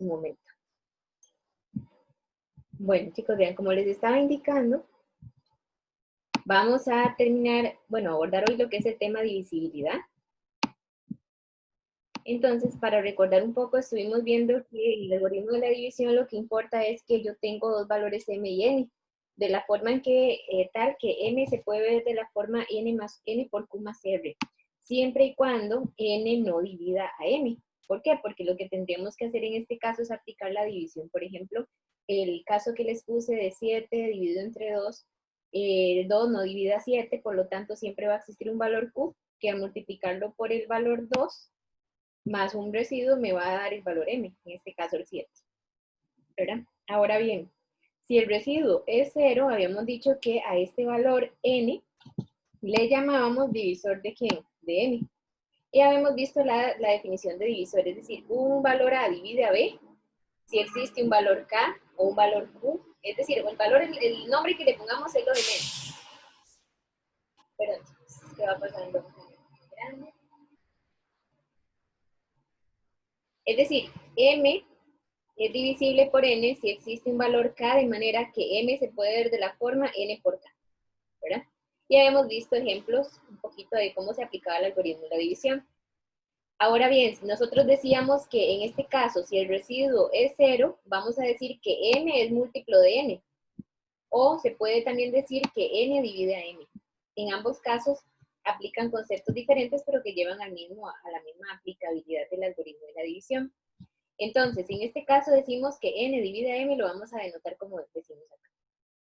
Un momento. Bueno, chicos, vean, como les estaba indicando, vamos a terminar, bueno, abordar hoy lo que es el tema divisibilidad. Entonces, para recordar un poco, estuvimos viendo que en el algoritmo de la división lo que importa es que yo tengo dos valores m y n, de la forma en que tal que m se puede ver de la forma n más n por q más r, siempre y cuando n no divida a m. ¿Por qué? Porque lo que tendríamos que hacer en este caso es aplicar la división. Por ejemplo, el caso que les puse de 7 dividido entre 2, 2 no divide a 7, por lo tanto siempre va a existir un valor q, que al multiplicarlo por el valor 2, más un residuo me va a dar el valor m, en este caso el 7, ¿verdad? Ahora bien, si el residuo es 0, habíamos dicho que a este valor n le llamábamos divisor de ¿quién? De m. Y habíamos visto la definición de divisor, es decir, un valor a divide a b, si existe un valor k o un valor q, es decir, el valor, el nombre que le pongamos es lo de menos. Pero, ¿qué va pasando? Es decir, m es divisible por n si existe un valor k, de manera que m se puede ver de la forma n por k, ¿verdad? Ya hemos visto ejemplos un poquito de cómo se aplicaba el algoritmo de la división. Ahora bien, si nosotros decíamos que en este caso, si el residuo es 0, vamos a decir que m es múltiplo de n. O se puede también decir que n divide a m. En ambos casos aplican conceptos diferentes, pero que llevan a la misma aplicabilidad del algoritmo de la división. Entonces, en este caso decimos que n divide a m, lo vamos a denotar como decimos acá.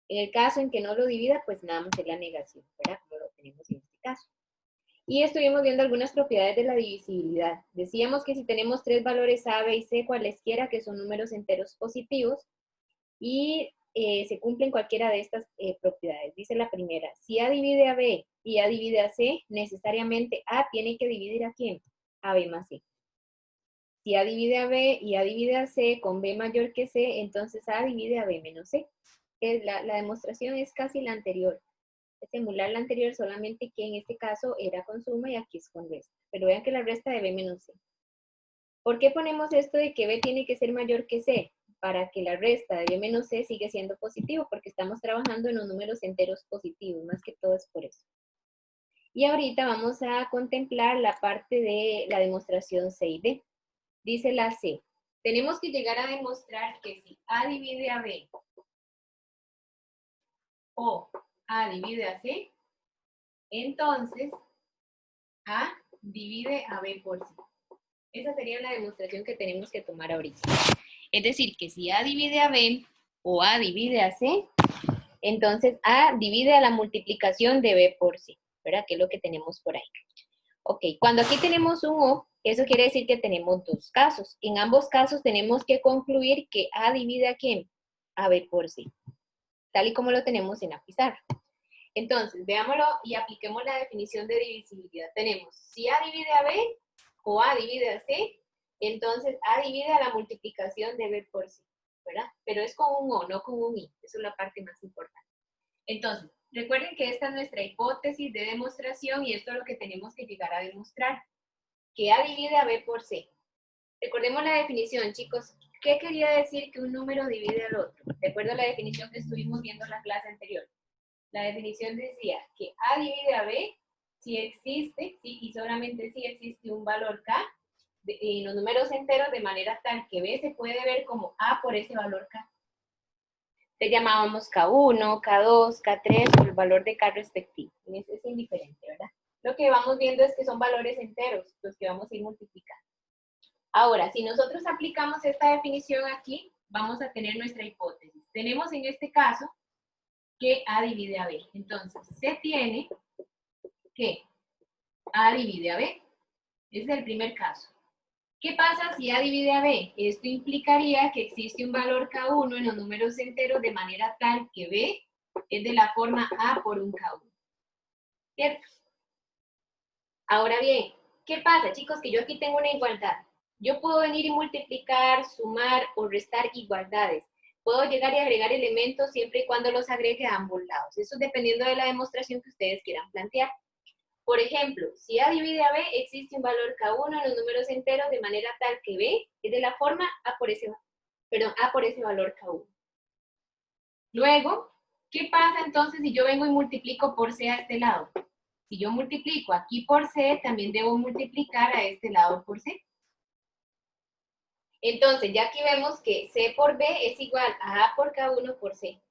En el caso en que no lo divida, pues nada más es la negación, ¿verdad? Como lo tenemos en este caso. Y estuvimos viendo algunas propiedades de la divisibilidad. Decíamos que si tenemos tres valores a, b y c, cualesquiera que son números enteros positivos, y se cumplen cualquiera de estas propiedades. Dice la primera, si a divide a b y a divide a c, necesariamente a tiene que dividir a ¿quién? A b más c. Si A divide a B y A divide a C con B mayor que C, entonces A divide a B menos C. La demostración es casi la anterior. Es emular la anterior, solamente que en este caso era con suma y aquí es con resta. Pero vean que la resta de B menos C. ¿Por qué ponemos esto de que B tiene que ser mayor que C? Para que la resta de B menos C siga siendo positivo, porque estamos trabajando en los números enteros positivos, más que todo es por eso. Y ahorita vamos a contemplar la parte de la demostración C y D. Dice la C, tenemos que llegar a demostrar que si A divide a B o A divide a C, entonces A divide a B por C. Esa sería la demostración que tenemos que tomar ahorita. Es decir, que si A divide a B o A divide a C, entonces A divide a la multiplicación de B por C, ¿verdad? Que es lo que tenemos por ahí. Ok, cuando aquí tenemos un O, eso quiere decir que tenemos dos casos. En ambos casos tenemos que concluir que A divide a ¿quién? A B por C, tal y como lo tenemos en la pizarra. Entonces, veámoslo y apliquemos la definición de divisibilidad. Tenemos, si A divide a B o A divide a C, entonces A divide a la multiplicación de B por C, ¿verdad? Pero es con un O, no con un I. Eso es la parte más importante. Entonces, recuerden que esta es nuestra hipótesis de demostración y esto es lo que tenemos que llegar a demostrar. Que A divide a B por C. Recordemos la definición, chicos. ¿Qué quería decir que un número divide al otro? De acuerdo a la definición que estuvimos viendo en la clase anterior. La definición decía que A divide a B si existe, sí, y solamente si existe un valor K en los números enteros, de manera tal que B se puede ver como A por ese valor K. Le llamábamos K1, K2, K3 por el valor de K respectivo. Es indiferente, ¿verdad? Lo que vamos viendo es que son valores enteros los que vamos a ir multiplicando. Ahora, si nosotros aplicamos esta definición aquí, vamos a tener nuestra hipótesis. Tenemos en este caso que A divide a B. Entonces, se tiene que A divide a B. Ese es el primer caso. ¿Qué pasa si A divide a B? Esto implicaría que existe un valor K1 en los números enteros de manera tal que B es de la forma A por un K1. ¿Cierto? Ahora bien, ¿qué pasa, chicos? Que yo aquí tengo una igualdad. Yo puedo venir y multiplicar, sumar o restar igualdades. Puedo llegar y agregar elementos siempre y cuando los agregue a ambos lados. Eso dependiendo de la demostración que ustedes quieran plantear. Por ejemplo, si A divide a B, existe un valor K1 en los números enteros de manera tal que B es de la forma A por ese perdón, A por ese valor K1. Luego, ¿qué pasa entonces si yo vengo y multiplico por C a este lado? Si yo multiplico aquí por C, también debo multiplicar a este lado por C. Entonces, ya aquí vemos que C por B es igual a A por K1 por C.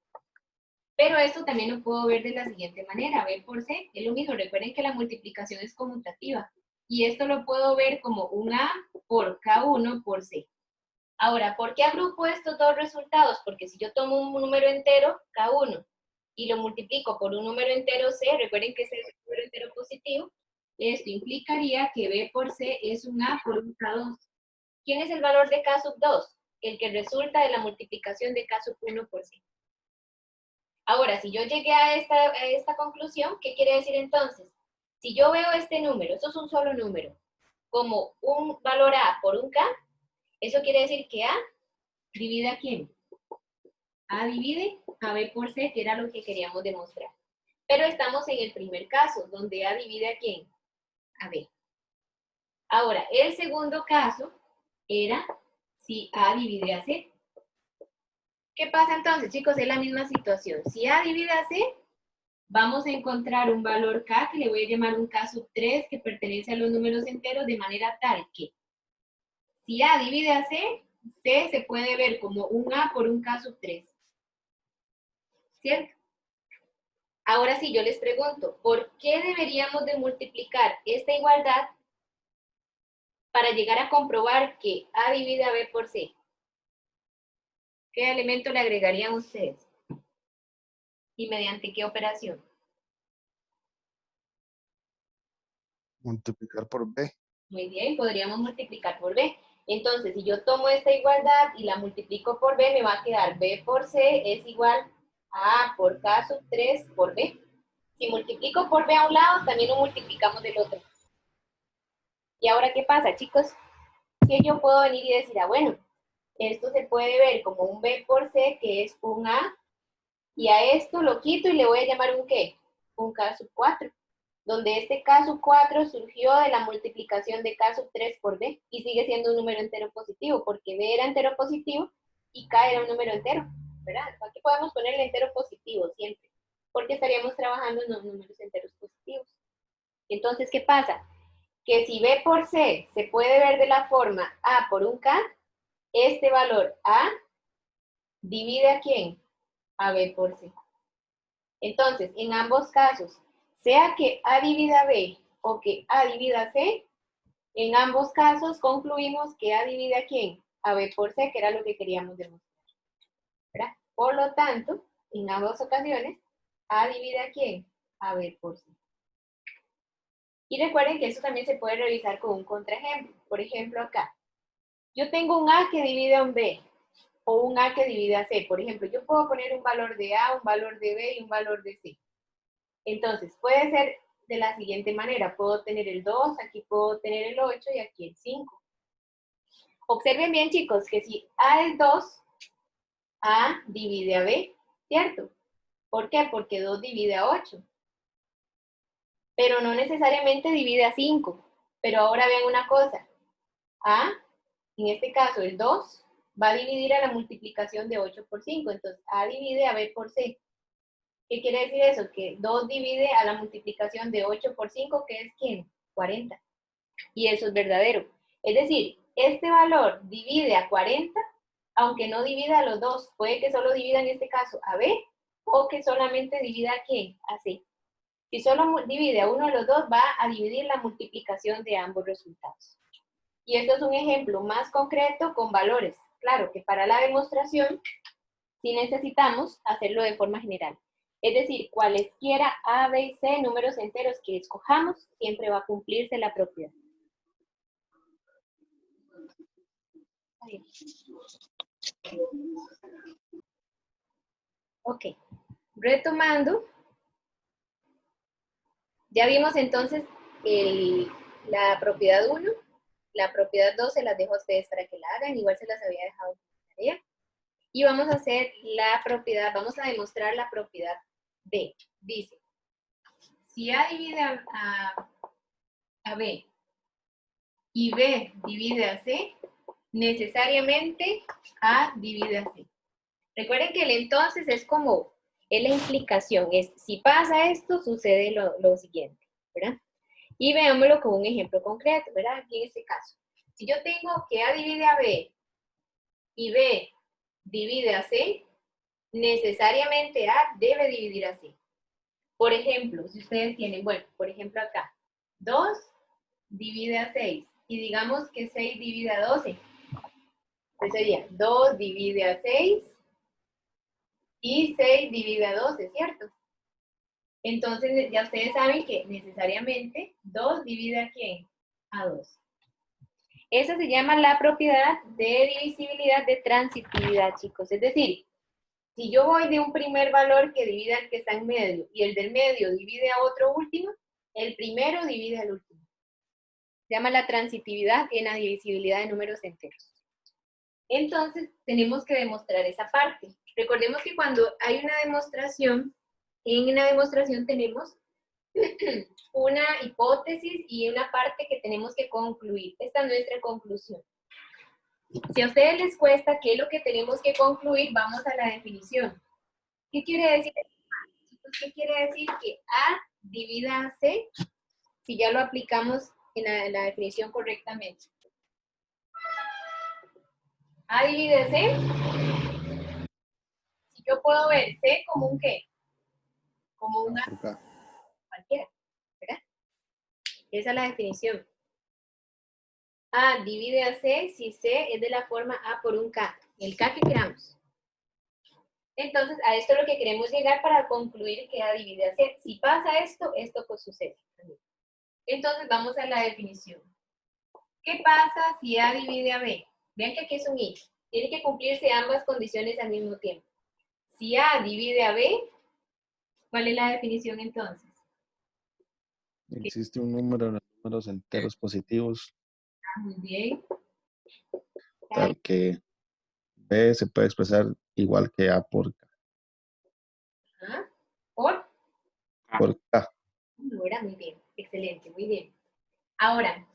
Pero esto también lo puedo ver de la siguiente manera. B por C es lo mismo. Recuerden que la multiplicación es conmutativa. Y esto lo puedo ver como un A por K1 por C. Ahora, ¿por qué agrupo estos dos resultados? Porque si yo tomo un número entero, K1, y lo multiplico por un número entero C, recuerden que ese es un número entero positivo, esto implicaría que B por C es un A por un K2. ¿Quién es el valor de K sub 2? El que resulta de la multiplicación de K sub 1 por C. Ahora, si yo llegué a esta conclusión, ¿qué quiere decir entonces? Si yo veo este número, esto es un solo número, como un valor A por un K, eso quiere decir que A divide a quién? A divide a B por C, que era lo que queríamos demostrar. Pero estamos en el primer caso, donde A divide a quién? A B. Ahora, el segundo caso era si A divide a C. ¿Qué pasa entonces, chicos? Es la misma situación. Si A divide a C, vamos a encontrar un valor K, que le voy a llamar un K sub 3, que pertenece a los números enteros, de manera tal que si A divide a C, C se puede ver como un A por un K sub 3. ¿Cierto? Ahora sí, yo les pregunto, ¿por qué deberíamos de multiplicar esta igualdad para llegar a comprobar que A divide a B por C? ¿Qué elemento le agregarían ustedes? ¿Y mediante qué operación? Multiplicar por B. Muy bien, podríamos multiplicar por B. Entonces, si yo tomo esta igualdad y la multiplico por B, me va a quedar B por C es igual a A por K sub 3 por B. Si multiplico por B a un lado, también lo multiplicamos del otro. ¿Y ahora qué pasa, chicos? Que yo puedo venir y decir, bueno, esto se puede ver como un B por C, que es un A, y a esto lo quito y le voy a llamar un ¿qué? Un K sub 4, donde este K sub 4 surgió de la multiplicación de K sub 3 por B, y sigue siendo un número entero positivo, porque B era entero positivo y K era un número entero, ¿verdad? Aquí podemos ponerle entero positivo siempre, porque estaríamos trabajando en los números enteros positivos. Entonces, ¿qué pasa? Que si B por C se puede ver de la forma A por un K, este valor A divide a quién? A B por C. Entonces, en ambos casos, sea que A divida a B o que A divida a C, en ambos casos concluimos que A divide a quién? A B por C, que era lo que queríamos demostrar, ¿verdad? Por lo tanto, en ambas ocasiones, A divide a quién? A B por C. Y recuerden que eso también se puede revisar con un contraejemplo. Por ejemplo, acá. Yo tengo un A que divide a un B, o un A que divide a C. Por ejemplo, yo puedo poner un valor de A, un valor de B y un valor de C. Entonces, puede ser de la siguiente manera. Puedo tener el 2, aquí puedo tener el 8 y aquí el 5. Observen bien, chicos, que si A es 2, A divide a B, ¿cierto? ¿Por qué? Porque 2 divide a 8. Pero no necesariamente divide a 5. Pero ahora vean una cosa. A, en este caso el 2, va a dividir a la multiplicación de 8 por 5. Entonces, A divide a B por C. ¿Qué quiere decir eso? Que 2 divide a la multiplicación de 8 por 5, que es ¿quién? 40. Y eso es verdadero. Es decir, este valor divide a 40, aunque no divida a los dos. Puede que solo divida en este caso a B, o que solamente divida a ¿quién? A C. Si solo divide a uno de los dos, va a dividir la multiplicación de ambos resultados. Y esto es un ejemplo más concreto con valores. Claro que para la demostración sí necesitamos hacerlo de forma general. Es decir, cualesquiera A, B y C, números enteros que escojamos, siempre va a cumplirse la propiedad. Ok, retomando, ya vimos entonces la propiedad 1, la propiedad 2 se las dejo a ustedes para que la hagan, igual se las había dejado en la tarea. Y vamos a hacer la propiedad, vamos a demostrar la propiedad B. Dice, si A divide a B y B divide a C, necesariamente A divide a C. Recuerden que el entonces es como, es la implicación, es si pasa esto, sucede lo siguiente, ¿verdad? Y veámoslo con un ejemplo concreto, ¿verdad? Aquí en este caso. Si yo tengo que A divide a B y B divide a C, necesariamente A debe dividir a C. Por ejemplo, si ustedes tienen, bueno, por ejemplo acá, 2 divide a 6 y digamos que 6 divide a 12. Pues sería 2 divide a 6 y 6 divide a 12, ¿cierto? Entonces ya ustedes saben que necesariamente 2 divide a ¿quién? A 2. Esa se llama la propiedad de divisibilidad de transitividad, chicos. Es decir, si yo voy de un primer valor que divide al que está en medio y el del medio divide a otro último, el primero divide al último. Se llama la transitividad en la divisibilidad de números enteros. Entonces, tenemos que demostrar esa parte. Recordemos que cuando hay una demostración, en la demostración tenemos una hipótesis y una parte que tenemos que concluir. Esta es nuestra conclusión. Si a ustedes les cuesta qué es lo que tenemos que concluir, vamos a la definición. ¿Qué quiere decir? ¿Qué quiere decir que A divida a C si ya lo aplicamos en la definición correctamente? A divide a C. Si yo puedo ver C como un ¿qué? Como un A cualquiera, ¿verdad? Esa es la definición. A divide a C si C es de la forma A por un K. El K que queramos. Entonces, a esto es lo que queremos llegar para concluir que A divide a C. Si pasa esto, esto pues sucede. Entonces, vamos a la definición. ¿Qué pasa si A divide a B? Vean que aquí es un y. Tiene que cumplirse ambas condiciones al mismo tiempo. Si A divide a B, ¿cuál es la definición entonces? Existe un número de números enteros positivos, Muy bien. tal que B se puede expresar igual que A Ajá. ¿Por? por K. No, era muy bien. Excelente, muy bien. Ahora,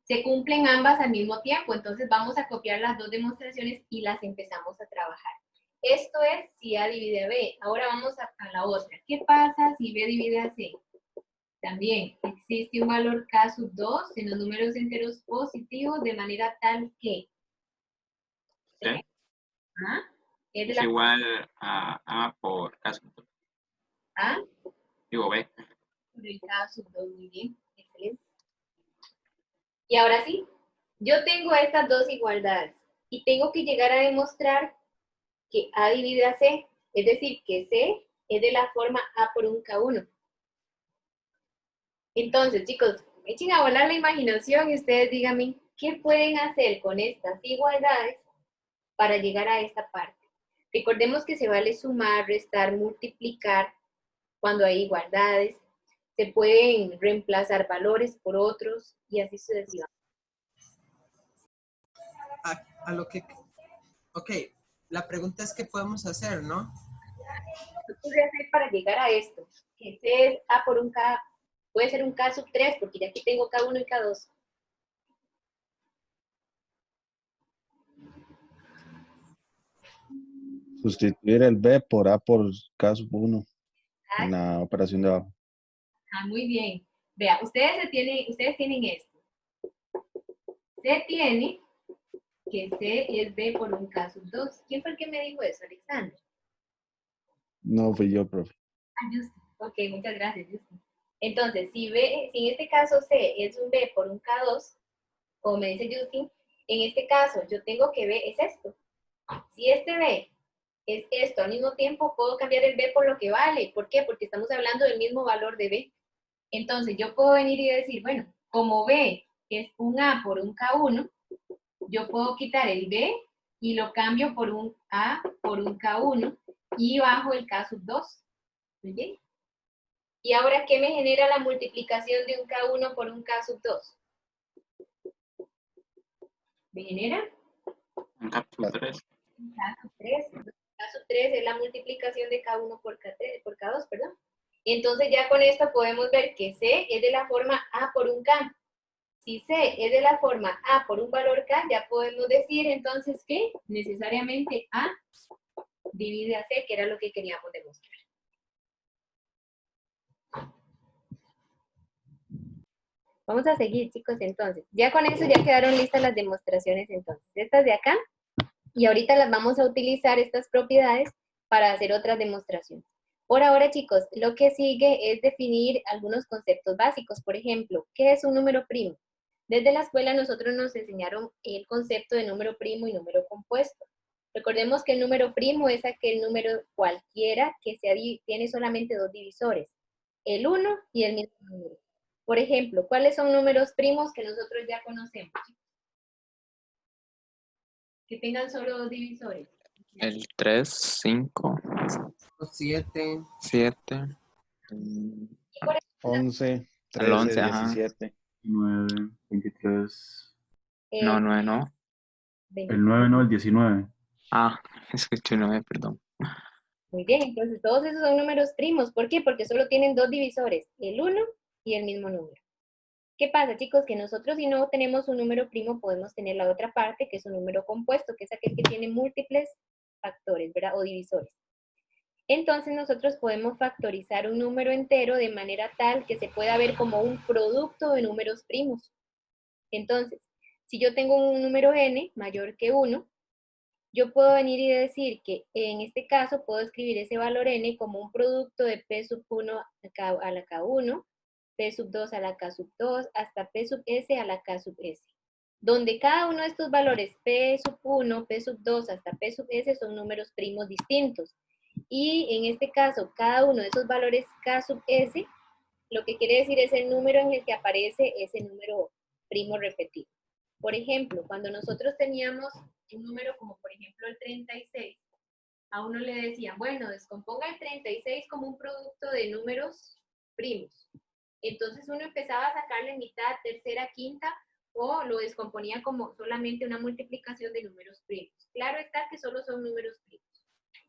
se cumplen ambas al mismo tiempo, entonces vamos a copiar las dos demostraciones y las empezamos a trabajar. Esto es si A divide a B. Ahora vamos a la otra. ¿Qué pasa si B divide a C? También existe un valor K sub 2 en los números enteros positivos de manera tal que C ¿ah? Es de es la igual a A por K sub 2. A Digo B. por el K sub 2. Muy bien, excelente. Y ahora sí, yo tengo estas dos igualdades y tengo que llegar a demostrar que A divide a C, es decir, que C es de la forma A por un K1. Entonces, chicos, echen a volar la imaginación y ustedes díganme qué pueden hacer con estas igualdades para llegar a esta parte. Recordemos que se vale sumar, restar, multiplicar cuando hay igualdades. Se pueden reemplazar valores por otros y así sucesivamente. A lo que... Ok, la pregunta es qué podemos hacer, ¿no? ¿Qué podría hacer para llegar a esto? Que C es A por un K, puede ser un K sub 3, porque ya aquí tengo K1 y K2. Sustituir el B por A por K sub 1 en la operación de abajo. Ah, muy bien. Vea, ustedes tienen esto. C tiene que C es B por un K sub 2. ¿Quién fue el que me dijo eso, Alexander? No fui yo, profe. Ah, Justin. Ok, muchas gracias, Justin. Entonces, si en este caso C es un B por un K2, como me dice Justin, en este caso yo tengo que B es esto. Si este B es esto al mismo tiempo, puedo cambiar el B por lo que vale. ¿Por qué? Porque estamos hablando del mismo valor de B. Entonces, yo puedo venir y decir, bueno, como B es un A por un K1, yo puedo quitar el B y lo cambio por un A por un K1 y bajo el K sub 2. ¿Muy bien? ¿Y ahora qué me genera la multiplicación de un K1 por un K sub 2? ¿Me genera? Un K sub 3. K sub 3. K sub 3 es la multiplicación de K1 por K3, por K2, perdón. Entonces ya con esto podemos ver que C es de la forma A por un K. Si C es de la forma A por un valor K, ya podemos decir entonces que necesariamente A divide a C, que era lo que queríamos demostrar. Vamos a seguir, chicos, entonces. Ya con eso ya quedaron listas las demostraciones entonces. Estas de acá. Y ahorita las vamos a utilizar, estas propiedades, para hacer otras demostraciones. Por ahora, chicos, lo que sigue es definir algunos conceptos básicos. Por ejemplo, ¿qué es un número primo? Desde la escuela nosotros nos enseñaron el concepto de número primo y número compuesto. Recordemos que el número primo es aquel número cualquiera que tiene solamente dos divisores, el 1 y el mismo número. Por ejemplo, ¿cuáles son números primos que nosotros ya conocemos? Que tengan solo dos divisores. El 3, 5, 7. 7, 11, 13, el 11, ajá. 17. 9, 23. No, 9 no. El 9 no, el 19. Ah, escuché 9, perdón. Muy bien, entonces todos esos son números primos. ¿Por qué? Porque solo tienen dos divisores, el 1 y el mismo número. ¿Qué pasa, chicos? Que nosotros si no tenemos un número primo, podemos tener la otra parte, que es un número compuesto, que es aquel que tiene múltiples factores, ¿verdad? O divisores. Entonces nosotros podemos factorizar un número entero de manera tal que se pueda ver como un producto de números primos. Entonces, si yo tengo un número n mayor que 1, yo puedo venir y decir que en este caso puedo escribir ese valor n como un producto de p sub 1 a la k1, p sub 2 a la k sub 2, hasta p sub s a la k sub s. Donde cada uno de estos valores p sub 1, p sub 2 hasta p sub s son números primos distintos. Y en este caso, cada uno de esos valores k sub s, lo que quiere decir es el número en el que aparece ese número primo repetido. Por ejemplo, cuando nosotros teníamos un número como por ejemplo el 36, a uno le decían, bueno, descomponga el 36 como un producto de números primos. Entonces uno empezaba a sacarle mitad, tercera, quinta, o lo descomponía como solamente una multiplicación de números primos. Claro está que solo son números primos.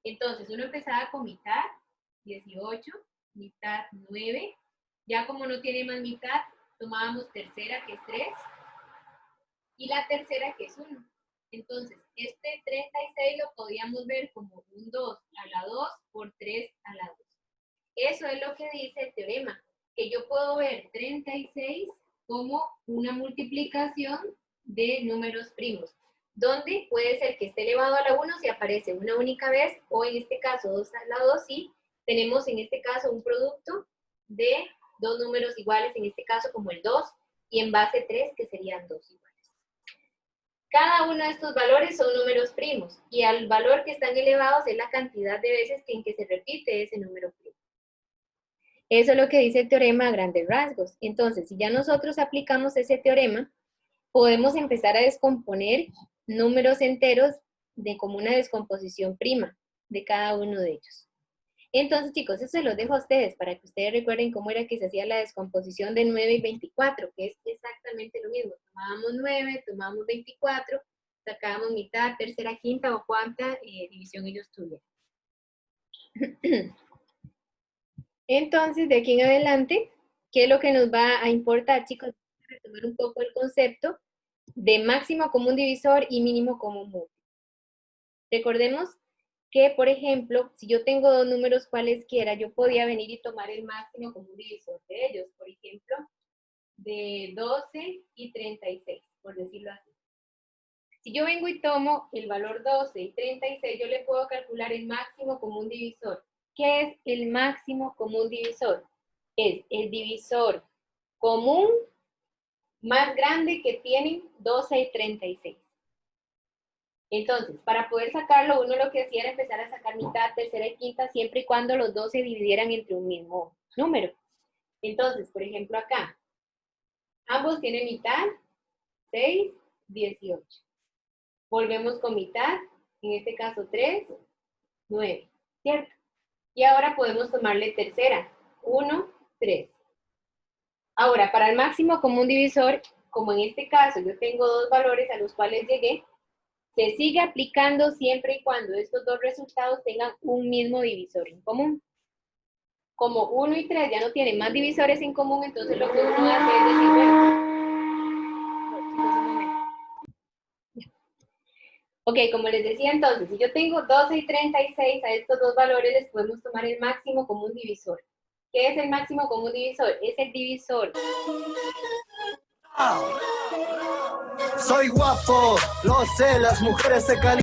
Entonces uno empezaba con mitad, 18, mitad, 9. Ya como no tiene más mitad, tomábamos tercera, que es 3, y la tercera, que es 1. Entonces, este 36 lo podíamos ver como un 2 a la 2 por 3 a la 2. Eso es lo que dice el teorema, que yo puedo ver 36 como una multiplicación de números primos, donde puede ser que esté elevado a la 1 si aparece una única vez, o en este caso 2 a la 2 si tenemos en este caso un producto de dos números iguales, en este caso como el 2, y en base 3 que serían 2 iguales. Cada uno de estos valores son números primos, y al valor que están elevados es la cantidad de veces en que se repite ese número primo. Eso es lo que dice el teorema a grandes rasgos. Entonces, si ya nosotros aplicamos ese teorema, podemos empezar a descomponer números enteros como una descomposición prima de cada uno de ellos. Entonces, chicos, eso se los dejo a ustedes para que ustedes recuerden cómo era que se hacía la descomposición de 9 y 24, que es exactamente lo mismo. Tomábamos 9, tomábamos 24, sacábamos mitad, tercera, quinta o cuarta división ellos tuvieran. Entonces, de aquí en adelante, ¿qué es lo que nos va a importar, chicos? Vamos a retomar un poco el concepto de máximo común divisor y mínimo común múltiplo. Recordemos que, por ejemplo, si yo tengo dos números cualesquiera, yo podía venir y tomar el máximo común divisor de ellos. Por ejemplo, de 12 y 36, por decirlo así. Si yo vengo y tomo el valor 12 y 36, yo le puedo calcular el máximo común divisor. ¿Qué es el máximo común divisor? Es el divisor común más grande que tienen 12 y 36. Entonces, para poder sacarlo, uno lo que hacía era empezar a sacar mitad, tercera y quinta, siempre y cuando los dos se dividieran entre un mismo número. Entonces, por ejemplo, acá, ambos tienen mitad, 6, 18. Volvemos con mitad, en este caso 3, 9, ¿cierto? Y ahora podemos tomarle tercera, 1, 3. Ahora, para el máximo común divisor, como en este caso yo tengo dos valores a los cuales llegué, se sigue aplicando siempre y cuando estos dos resultados tengan un mismo divisor en común. Como 1 y 3 ya no tienen más divisores en común, entonces lo que uno hace es decir, bueno, Ok, como les decía entonces, si yo tengo 12 y 36, a estos dos valores les podemos tomar el máximo común divisor. ¿Qué es el máximo común divisor? Es el divisor. Soy guapo, lo sé, las mujeres se calientan.